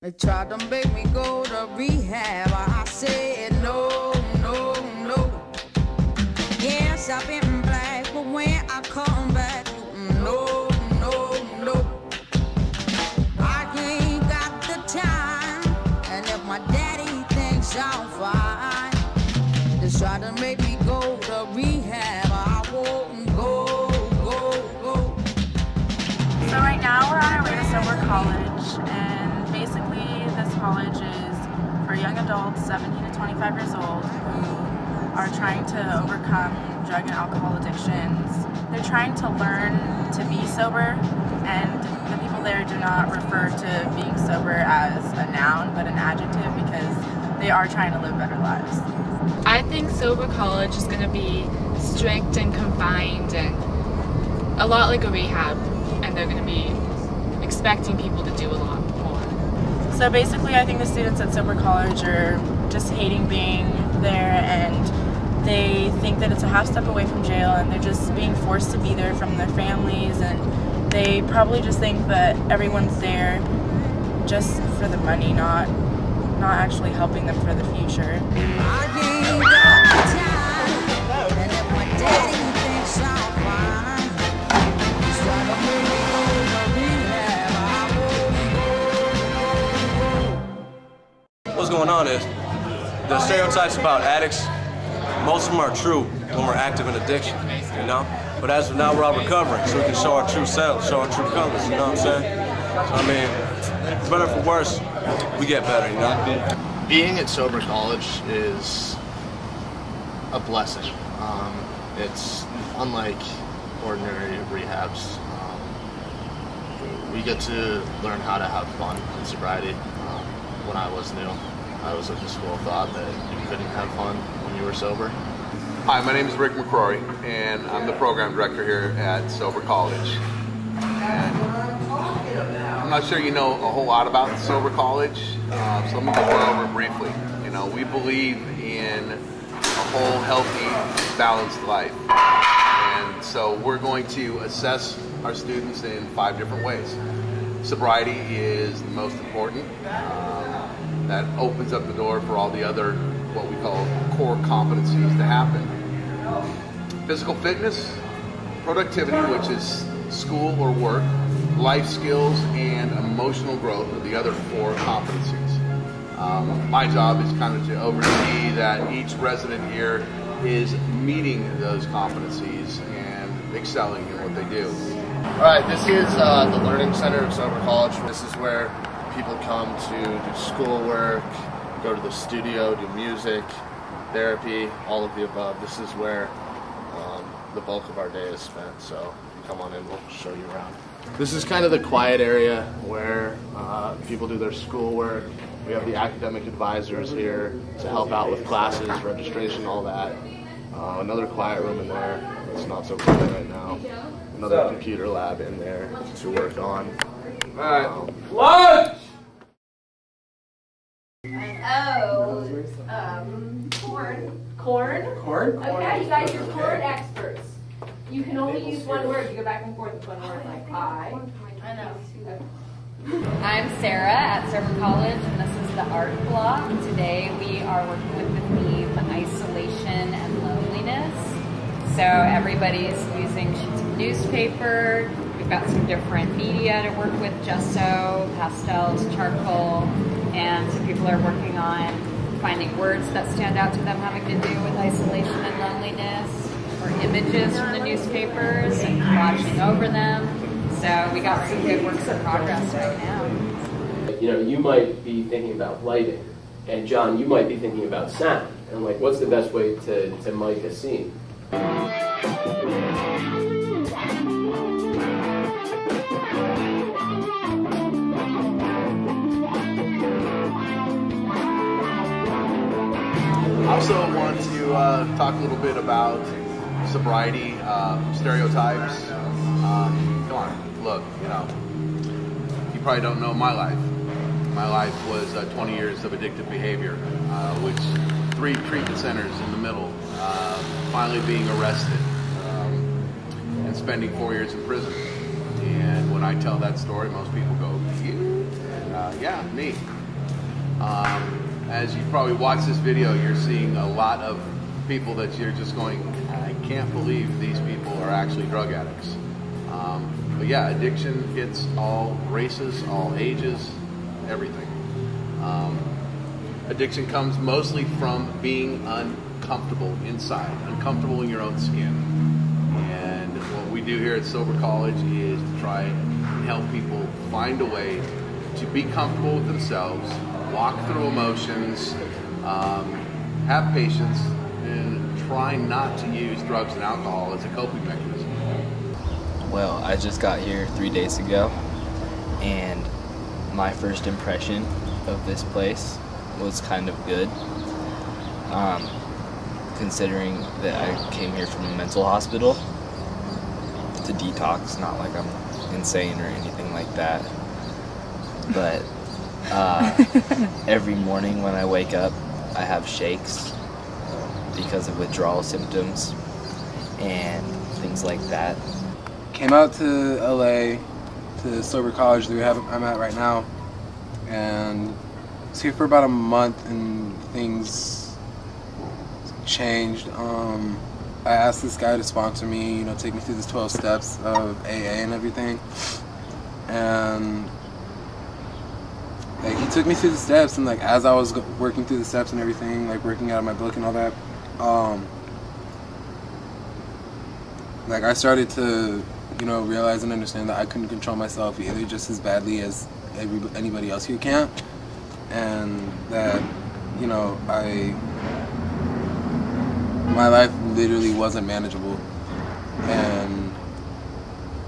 They tried to make me go to rehab. I said no, no, no. Yes, I've been black, but when I come back, no, no, no. I ain't got the time, and if my daddy thinks I'm fine, they try to make me go to rehab. I won't go. So right now we're on our way to Sober College, and basically this college is for young adults 17 to 25 years old who are trying to overcome drug and alcohol addictions. They're trying to learn to be sober, and the people there do not refer to being sober as a noun but an adjective because they are trying to live better lives. I think Sober College is going to be strict and confined and a lot like a rehab, and they're going to be expecting people to do a lot more. So basically I think the students at Sober College are just hating being there, and they think that it's a half step away from jail, and they're just being forced to be there from their families, and they probably just think that everyone's there just for the money, not actually helping them for the future. What's going on is the stereotypes about addicts, most of them are true when we're active in addiction, you know? But as of now, we're all recovering, so we can show our true selves, show our true colors, you know what I'm saying? I mean, better for worse, we get better, you know? Being at Sober College is a blessing. It's unlike ordinary rehabs. We get to learn how to have fun in sobriety. When I was new, I was at the school thought that you couldn't have fun when you were sober. Hi, my name is Rick McCrory, and I'm the program director here at Sober College. And I'm not sure you know a whole lot about Sober College, so let me go over it briefly. You know, we believe in a whole, healthy, balanced life. And so we're going to assess our students in 5 different ways. Sobriety is the most important. That opens up the door for all the other, what we call core competencies to happen. Physical fitness, productivity, which is school or work, life skills, and emotional growth are the other 4 competencies. My job is kind of to oversee that each resident here is meeting those competencies and excelling in what they do. Alright, this is the Learning Center of Sober College. This is where people come to do schoolwork, go to the studio, do music, therapy, all of the above. This is where the bulk of our day is spent, so come on in, we'll show you around. This is kind of the quiet area where people do their schoolwork. We have the academic advisors here to help out with classes, registration, all that. Another quiet room in there. It's not so quiet right now. Another computer lab in there to work on. Alright, lunch! Corn. Corn? Corn? Okay, you guys are corn experts. You can only use one word. You go back and forth with one word, like I know. Okay. I'm Sarah at Sober College, and this is the art block. Today we are working with the theme isolation and loneliness. So everybody's using sheets of newspaper. We've got some different media to work with, gesso, pastels, charcoal, and some people are working on finding words that stand out to them having to do with isolation and loneliness, or images from the newspapers and watching over them. So we got some good works in progress right now. You know, you might be thinking about lighting, and John, you might be thinking about sound, and like, what's the best way to mic a scene? I also want to talk a little bit about sobriety, stereotypes. Come on, look, you know, you probably don't know my life. My life was 20 years of addictive behavior, which 3 treatment centers in the middle, finally being arrested, and spending 4 years in prison. And when I tell that story, most people go, "You?" And yeah, me. As you probably watch this video, you're seeing a lot of people that you're just going, I can't believe these people are actually drug addicts. But yeah, addiction hits all races, all ages, everything. Addiction comes mostly from being uncomfortable inside, uncomfortable in your own skin. And what we do here at Sober College is to try and help people find a way to be comfortable with themselves, walk through emotions, have patience, and try not to use drugs and alcohol as a coping mechanism. Well, I just got here 3 days ago, and my first impression of this place was kind of good, considering that I came here from a mental hospital to detox, not like I'm insane or anything like that. But every morning when I wake up, I have shakes because of withdrawal symptoms and things like that. Came out to LA, to Sober College, the rehab I'm at right now, and was here for about a month and things changed. I asked this guy to sponsor me, you know, take me through the 12 steps of AA and everything, and like, he took me through the steps, and like as I was working through the steps and everything, like working out of my book and all that, like I started to, you know, realize and understand that I couldn't control myself either just as badly as anybody else here can, and that, you know, my life literally wasn't manageable, and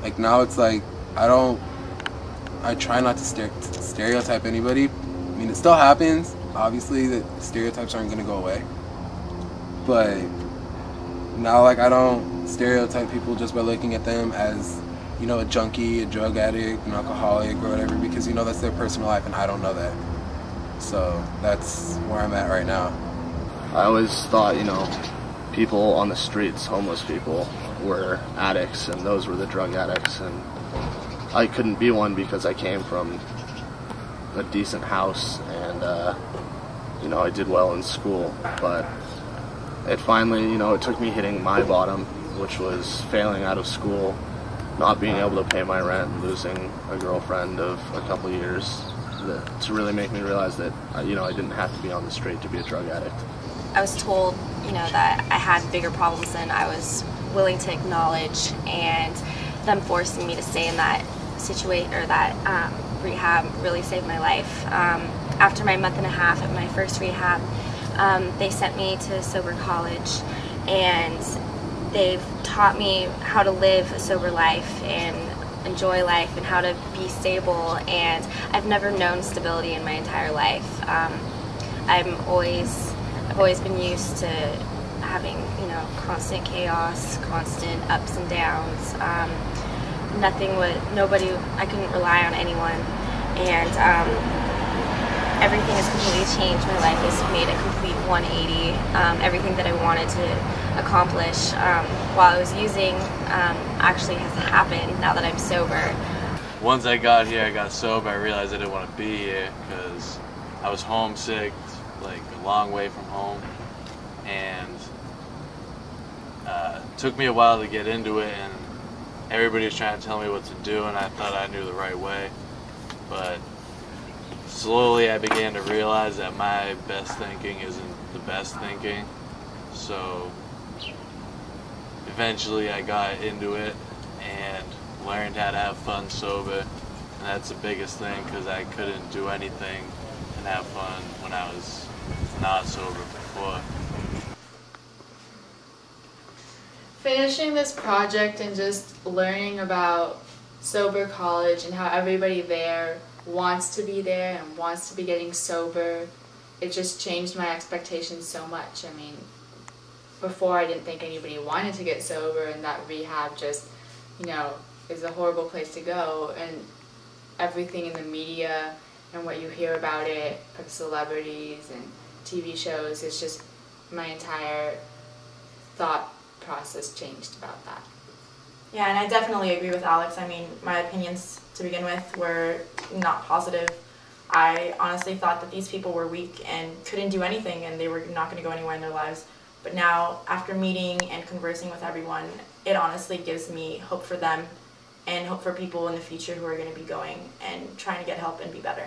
like now it's like I try not to stereotype anybody. I mean, it still happens, obviously, that stereotypes aren't going to go away, but now, like, I don't stereotype people just by looking at them as, you know, a junkie, a drug addict, an alcoholic, or whatever, because, you know, that's their personal life, and I don't know that. So that's where I'm at right now. I always thought, you know, people on the streets, homeless people, were addicts, and those were the drug addicts, and I couldn't be one because I came from a decent house, and you know, I did well in school, but it finally, you know, it took me hitting my bottom, which was failing out of school, not being able to pay my rent, losing a girlfriend of a couple years, to really make me realize that, you know, I didn't have to be on the street to be a drug addict. I was told, you know, that I had bigger problems than I was willing to acknowledge, and them forcing me to stay in that situation, or that rehab, really saved my life. After my month and a half at my first rehab, they sent me to Sober College, and they've taught me how to live a sober life and enjoy life and how to be stable, and I've never known stability in my entire life. I've always been used to having, you know, constant chaos, constant ups and downs. I couldn't rely on anyone, and everything has completely changed. My life has made a complete 180. Everything that I wanted to accomplish while I was using actually has happened now that I'm sober. Once I got here, I got sober, I realized I didn't want to be here because I was homesick, like a long way from home, and it took me a while to get into it, and everybody was trying to tell me what to do, and I thought I knew the right way, but slowly I began to realize that my best thinking isn't the best thinking, so eventually I got into it and learned how to have fun sober, and that's the biggest thing, because I couldn't do anything and have fun when I was not sober before. Finishing this project and just learning about Sober College and how everybody there wants to be there and wants to be getting sober, it just changed my expectations so much. I mean, before I didn't think anybody wanted to get sober, and that rehab just, you know, is a horrible place to go, and everything in the media and what you hear about it from celebrities and TV shows, it's just, my entire thought process changed about that. Yeah, and I definitely agree with Alex. I mean, my opinions to begin with were not positive I honestly thought that these people were weak and couldn't do anything and they were not going to go anywhere in their lives. But now, after meeting and conversing with everyone, it honestly gives me hope for them and hope for people in the future who are going to be going and trying to get help and be better.